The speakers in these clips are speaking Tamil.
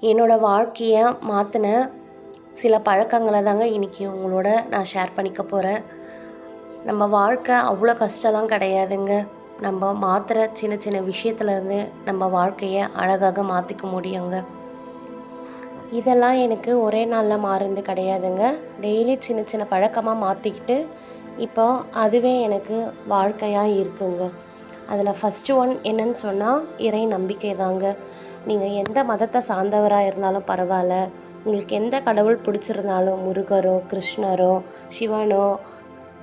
என்னோடய வாழ்க்கையை மாற்றின சில பழக்கங்களை தாங்க இன்றைக்கி உங்களோட நான் ஷேர் பண்ணிக்க போகிறேன். நம்ம வாழ்க்கை அவ்வளோ கஷ்டம்லாம் கிடையாதுங்க. நம்ம மாற்றுற சின்ன சின்ன விஷயத்துலேருந்து நம்ம வாழ்க்கையை அழகாக மாற்றிக்க முடியுங்க. இதெல்லாம் எனக்கு ஒரே நாளில் மாறுந்து கிடையாதுங்க. டெய்லி சின்ன சின்ன பழக்கமாக மாற்றிக்கிட்டு இப்போ அதுவே எனக்கு வாழ்க்கையாக இருக்குங்க. அதில் ஃபஸ்ட்டு ஒன் என்னன்னு சொன்னால் இறை நம்பிக்கை தாங்க. நீங்கள் எந்த மதத்தை சார்ந்தவராக இருந்தாலும் பரவாயில்ல, உங்களுக்கு எந்த கடவுள் பிடிச்சிருந்தாலும், முருகரோ கிருஷ்ணரோ சிவனோ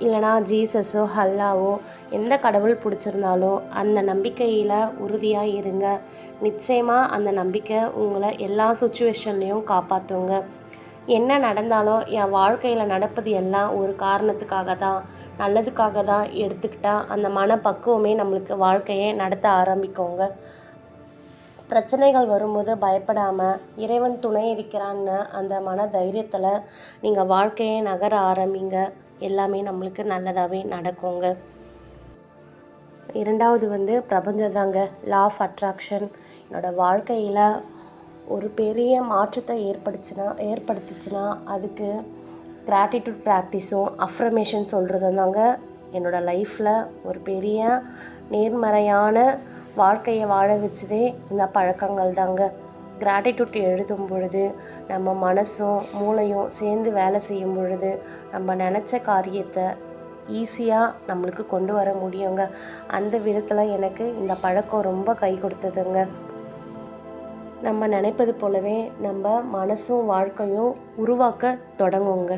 இல்லைனா ஜீசஸோ அல்லாவோ எந்த கடவுள் பிடிச்சிருந்தாலும் அந்த நம்பிக்கையில் உறுதியாக இருங்க. நிச்சயமாக அந்த நம்பிக்கை உங்களை எல்லா சுச்சுவேஷன்லேயும் காப்பாற்றுங்க. என்ன நடந்தாலும் என் வாழ்க்கையில் நடப்பது எல்லாம் ஒரு காரணத்துக்காக தான், நல்லதுக்காக தான் எடுத்துக்கிட்டால் அந்த மனப்பக்குவமே நம்மளுக்கு வாழ்க்கையை நடத்த ஆரம்பிக்குங்க. பிரச்சனைகள் வரும்போது பயப்படாமல் இறைவன் துணை இருக்கிறான்னு அந்த மன தைரியத்தில் நீங்கள் வாழ்க்கையை நகர ஆரம்பிங்க. எல்லாமே நம்மளுக்கு நல்லதாகவே நடக்குங்க. இரண்டாவது பிரபஞ்சம் தாங்க. லா ஆஃப் அட்ராக்ஷன் என்னோடய வாழ்க்கையில் ஒரு பெரிய மாற்றத்தை ஏற்படுத்துச்சுன்னா அதுக்கு கிராட்டிடியூட் ப்ராக்டிஸும் அஃப்ரமேஷன் சொல்கிறது தாங்க என்னோடய லைஃப்பில் ஒரு பெரிய நேர்மறையான வாழ்க்கையை வாழ வச்சதே இந்த பழக்கங்கள் தாங்க. கிராட்டிடியூட் எழுதும் பொழுது நம்ம மனசும் மூளையும் சேர்ந்து வேலை செய்யும் பொழுது நம்ம நினச்ச காரியத்தை ஈஸியாக நம்மளுக்கு கொண்டு வர முடியுங்க. அந்த விதத்தில் எனக்கு இந்த பழக்கம் ரொம்ப கை கொடுத்ததுங்க. நம்ம நினைப்பது போலவே நம்ம மனசும் வாழ்க்கையும் உருவாக்க தொடங்குங்க.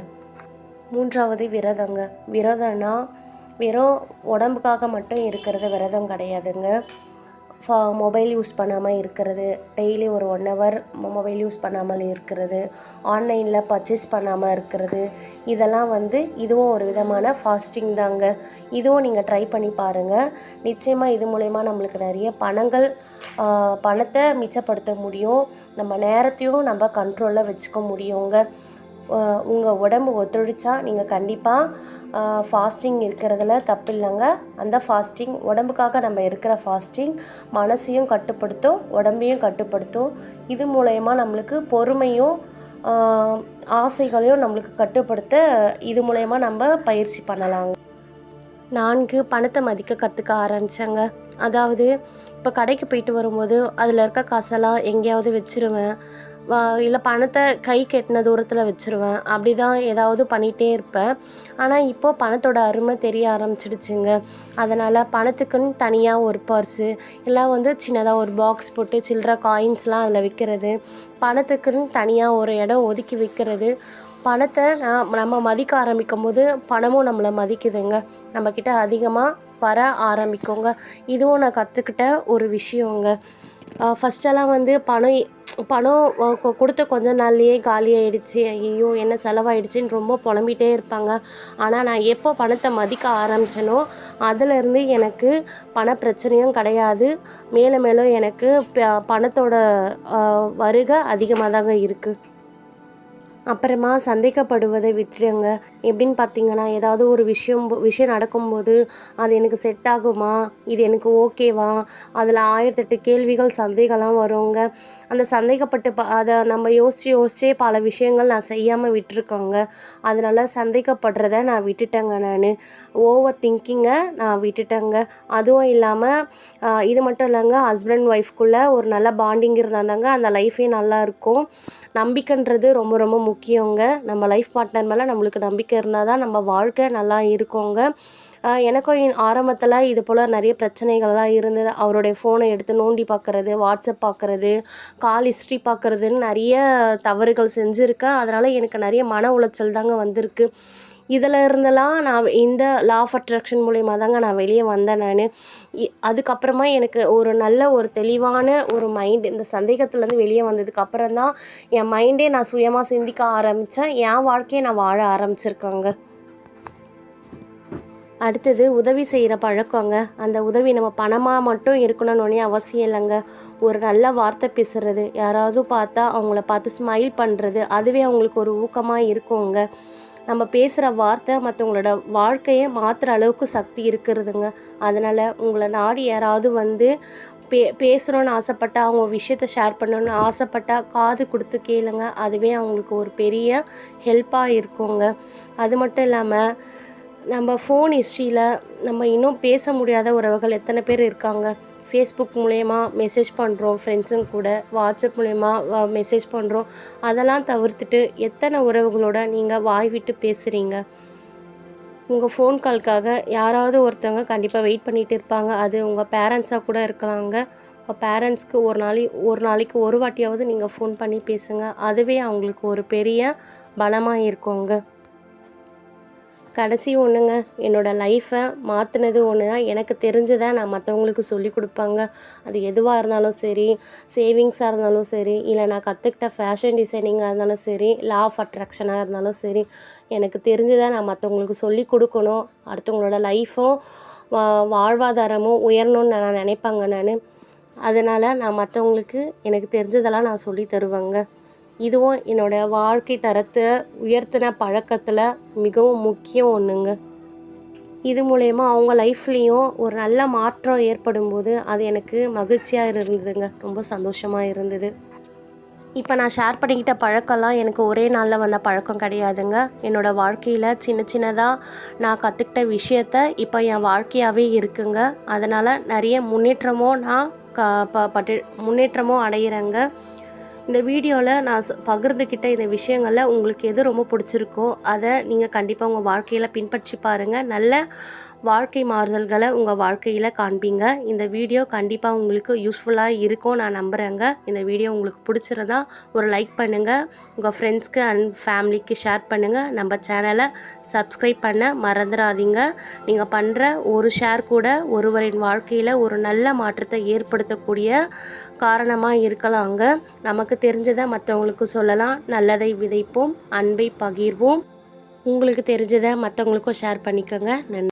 மூன்றாவது விரதங்க. விரதம்னா வெறும் உடம்புக்காக மட்டும் இருக்கிறது விரதம் கிடையாதுங்க. மொபைல் யூஸ் பண்ணாமல் இருக்கிறது, டெய்லி ஒரு 1 ஹவர் மொபைல் யூஸ் பண்ணாமல் இருக்கிறது, ஆன்லைனில் பர்ச்சேஸ் பண்ணாமல் இருக்கிறது, இதெல்லாம் இதுவும் ஒரு விதமான ஃபாஸ்டிங் தாங்க. இதுவும் நீங்கள் ட்ரை பண்ணி பாருங்கள். நிச்சயமாக இது மூலயமா நம்மளுக்கு நிறைய பணத்தை மிச்சப்படுத்த முடியும். நம்ம நேரத்தையும் நம்ம கண்ட்ரோலில் வச்சுக்க முடியுங்க. உங்கள் உடம்பு ஒத்துழைச்சா நீங்கள் கண்டிப்பாக ஃபாஸ்டிங் இருக்கிறதுல தப்பு இல்லைங்க. அந்த ஃபாஸ்டிங் உடம்புக்காக நம்ம இருக்கிற ஃபாஸ்டிங் மனசையும் கட்டுப்படுத்தும், உடம்பையும் கட்டுப்படுத்தும். இது மூலயமா நம்மளுக்கு பொறுமையும் ஆசைகளையும் நம்மளுக்கு கட்டுப்படுத்த இது மூலயமா நம்ம பயிற்சி பண்ணலாங்க. 4 பணத்தை மதிக்க கற்றுக்க ஆரம்பித்தாங்க. அதாவது இப்போ கடைக்கு போயிட்டு வரும்போது அதில் இருக்க காசெல்லாம் எங்கேயாவது வச்சுருவேன், இல்லை பணத்தை கை கெட்டின தூரத்தில் வச்சுருவேன். அப்படி தான் ஏதாவது பண்ணிகிட்டே இருப்பேன். ஆனால் இப்போது பணத்தோட அருமை தெரிய ஆரம்பிச்சிடுச்சுங்க. அதனால் பணத்துக்குன்னு தனியாக ஒரு பர்ஸு இல்லை சின்னதாக ஒரு பாக்ஸ் போட்டு சில்லற காயின்ஸ்லாம் அதில் விற்கிறது, பணத்துக்குன்னு தனியாக ஒரு இடம் ஒதுக்கி வைக்கிறது. பணத்தை நம்ம மதிக்க ஆரம்பிக்கும் போது பணமும் நம்மளை மதிக்குதுங்க, நம்மக்கிட்ட அதிகமாக வர ஆரம்பிக்குங்க. இதுவும் நான் கற்றுக்கிட்ட ஒரு விஷயங்க. ஃபஸ்ட்டெல்லாம் பணம் கொடுத்த கொஞ்ச நாள்லேயே காலியாகிடுச்சு, ஐயோ என்ன செலவாயிடுச்சின்னு ரொம்ப புலம்பிகிட்டே இருப்பாங்க. ஆனால் நான் எப்போ பணத்தை மதிக்க ஆரம்பித்தேனோ அதிலேருந்து எனக்கு பண பிரச்சனையும் கிடையாது. மேலும் மேலும் எனக்கு பணத்தோட வருகை அதிகமாக தாங்க இருக்குது. அப்புறமா சந்தேகப்படுவதை விட்டுடுங்க. எப்படின்னு பார்த்தீங்கன்னா, ஏதாவது ஒரு விஷயம் நடக்கும்போது அது எனக்கு செட் ஆகுமா, இது எனக்கு ஓகேவா, அதில் 1008 கேள்விகள் சந்தேகம்லாம் வருங்க. அந்த சந்தேகப்பட்டு அதை நம்ம யோசிச்சே பல விஷயங்கள் நான் செய்யாமல் விட்டுருக்கோங்க. அதனால் சந்தேகப்படுறத நான் விட்டுட்டேங்க. ஓவர் திங்கிங்கை நான் விட்டுட்டேங்க. அதுவும் இல்லாமல் இது மட்டும் இல்லைங்க, ஹஸ்பண்ட் ஒய்ஃப்குள்ளே ஒரு நல்ல பாண்டிங் இருந்தால் தாங்க அந்த லைஃபே நல்லாயிருக்கும். நம்பிக்கைன்றது ரொம்ப ரொம்ப முக்கியங்க. நம்ம லைஃப் பார்ட்னர் மேலே நம்மளுக்கு நம்பிக்கை இருந்தால் தான் நம்ம வாழ்க்கை நல்லா இருக்குங்க. எனக்கும் ஆரம்பத்தில் இது போல் நிறைய பிரச்சனைகள்லாம் இருந்தது. அவருடைய ஃபோனை எடுத்து நோண்டி பார்க்குறது, வாட்ஸ்அப் பார்க்குறது, கால் ஹிஸ்ட்ரி பார்க்குறதுன்னு நிறைய தவறுகள் செஞ்சுருக்கேன். அதனால் எனக்கு நிறைய மன உளைச்சல் தாங்க வந்திருக்கு. இதில் இருந்தெல்லாம் நான் இந்த லா ஆஃப் அட்ராக்ஷன் மூலயமா தாங்க நான் வெளியே வந்தேன். அதுக்கப்புறமா எனக்கு ஒரு நல்ல ஒரு தெளிவான ஒரு மைண்ட், இந்த சந்தேகத்துலேருந்து வெளியே வந்ததுக்கப்புறம் தான் என் மைண்டே நான் சுயமாக சிந்திக்க ஆரம்பித்தேன். என் வாழ்க்கையை நான் வாழ ஆரம்பிச்சிருக்கேங்க. அடுத்தது உதவி செய்கிற பழக்கங்க. அந்த உதவி நம்ம பணமாக மட்டும் இருக்கணும்னு அவசியம் இல்லைங்க. ஒரு நல்ல வார்த்தை பேசுகிறது, யாராவது பார்த்தா அவங்கள பார்த்து ஸ்மைல் பண்ணுறது, அதுவே அவங்களுக்கு ஒரு ஊக்கமாக இருக்குங்க. நம்ம பேசுகிற வார்த்தை மற்றவங்களோட வாழ்க்கையை மாற்றுற அளவுக்கு சக்தி இருக்கிறதுங்க. அதனால் உங்களை நாடி யாராவது பேசணுன்னு ஆசைப்பட்டா, அவங்க விஷயத்த ஷேர் பண்ணணுன்னு ஆசைப்பட்டா காது கொடுத்து கேளுங்க. அதுவே அவங்களுக்கு ஒரு பெரிய ஹெல்ப்பாக இருக்குங்க. அது மட்டும் இல்லாமல் நம்ம ஃபோன் ஹிஸ்ட்ரியில் நம்ம இன்னும் பேச முடியாத உறவுகள் எத்தனை பேர் இருக்காங்க. ஃபேஸ்புக் மூலயமா மெசேஜ் பண்ணுறோம் ஃப்ரெண்ட்ஸுங்க கூட, வாட்ஸ்அப் மூலயமா மெசேஜ் பண்ணுறோம். அதெல்லாம் தவிர்த்துட்டு எத்தனை உறவுகளோட நீங்கள் வாய் விட்டு பேசுகிறீங்க. உங்கள் ஃபோன் கால்க்காக யாராவது ஒருத்தவங்க கண்டிப்பாக வெயிட் பண்ணிகிட்டு இருப்பாங்க. அது உங்கள் பேரண்ட்ஸாக கூட இருக்கலாங்க. உங்கள் பேரண்ட்ஸ்க்கு ஒரு நாளைக்கு ஒரு வாட்டியாவது நீங்கள் ஃபோன் பண்ணி பேசுங்க. அதுவே அவங்களுக்கு ஒரு பெரிய பலமாக இருக்குங்க. கடைசி ஒன்றுங்க, என்னோடய லைஃப்பை மாற்றினது ஒன்று தான். எனக்கு தெரிஞ்சதை நான் மற்றவங்களுக்கு சொல்லி கொடுப்பாங்க. அது எதுவாக இருந்தாலும் சரி, சேவிங்ஸாக இருந்தாலும் சரி, இல்லை நான் கற்றுக்கிட்ட ஃபேஷன் டிசைனிங்காக இருந்தாலும் சரி, லா ஆஃப் அட்ராக்ஷனாக இருந்தாலும் சரி, எனக்கு தெரிஞ்சதை நான் மற்றவங்களுக்கு சொல்லி கொடுக்கணும். அடுத்தவங்களோட லைஃப்பும் வாழ்வாதாரமும் உயரணும்னு நான் நினைப்பாங்க நான். அதனால் நான் மற்றவங்களுக்கு எனக்கு தெரிஞ்சதெல்லாம் நான் சொல்லி தருவேங்க. இதுவும் என்னோடய வாழ்க்கை தரத்தை உயர்த்தின பழக்கத்தில் மிகவும் முக்கியம் ஒன்றுங்க. இது மூலயமா அவங்க லைஃப்லேயும் ஒரு நல்ல மாற்றம் ஏற்படும்போது அது எனக்கு மகிழ்ச்சியாக இருந்ததுங்க. ரொம்ப சந்தோஷமாக இருந்தது. இப்போ நான் ஷேர் பண்ணிக்கிட்ட பழக்கம்லாம் எனக்கு ஒரே நாளில் வந்த பழக்கம் கிடையாதுங்க. என்னோடய வாழ்க்கையில் சின்ன சின்னதாக நான் கற்றுக்கிட்ட விஷயத்த இப்போ என் வாழ்க்கையாகவே இருக்குங்க. அதனால் நிறைய முன்னேற்றமும் நான் முன்னேற்றமும் அடைகிறேங்க. இந்த வீடியோவில் நான் பகிர்ந்துக்கிட்ட இந்த விஷயங்களில் உங்களுக்கு எது ரொம்ப பிடிச்சிருக்கோ அதை நீங்கள் கண்டிப்பாக உங்கள் வாழ்க்கையில் பின்பற்றி பாருங்கள். நல்ல வாழ்க்கை மாறுதல்களை உங்கள் வாழ்க்கையில் காண்பீங்க. இந்த வீடியோ கண்டிப்பாக உங்களுக்கு யூஸ்ஃபுல்லாக இருக்கும் நான் நம்புகிறேங்க. இந்த வீடியோ உங்களுக்கு பிடிச்சிருந்தா ஒரு லைக் பண்ணுங்கள், உங்கள் ஃப்ரெண்ட்ஸ்க்கு அண்ட் ஃபேமிலிக்கு ஷேர் பண்ணுங்கள். நம்ம சேனலை சப்ஸ்கிரைப் பண்ண மறந்துடாதீங்க. நீங்கள் பண்ணுற ஒரு ஷேர் கூட ஒருவரின் வாழ்க்கையில் ஒரு நல்ல மாற்றத்தை ஏற்படுத்தக்கூடிய காரணமாக இருக்கலாங்க. நமக்கு தெரிஞ்சதை மற்றவங்களுக்கு சொல்லலாம். நல்லதை விதைப்போம், அன்பை பகிர்வோம். உங்களுக்கு தெரிஞ்சதை மற்றவங்களுக்கும் ஷேர் பண்ணிக்கோங்க. நன்றி.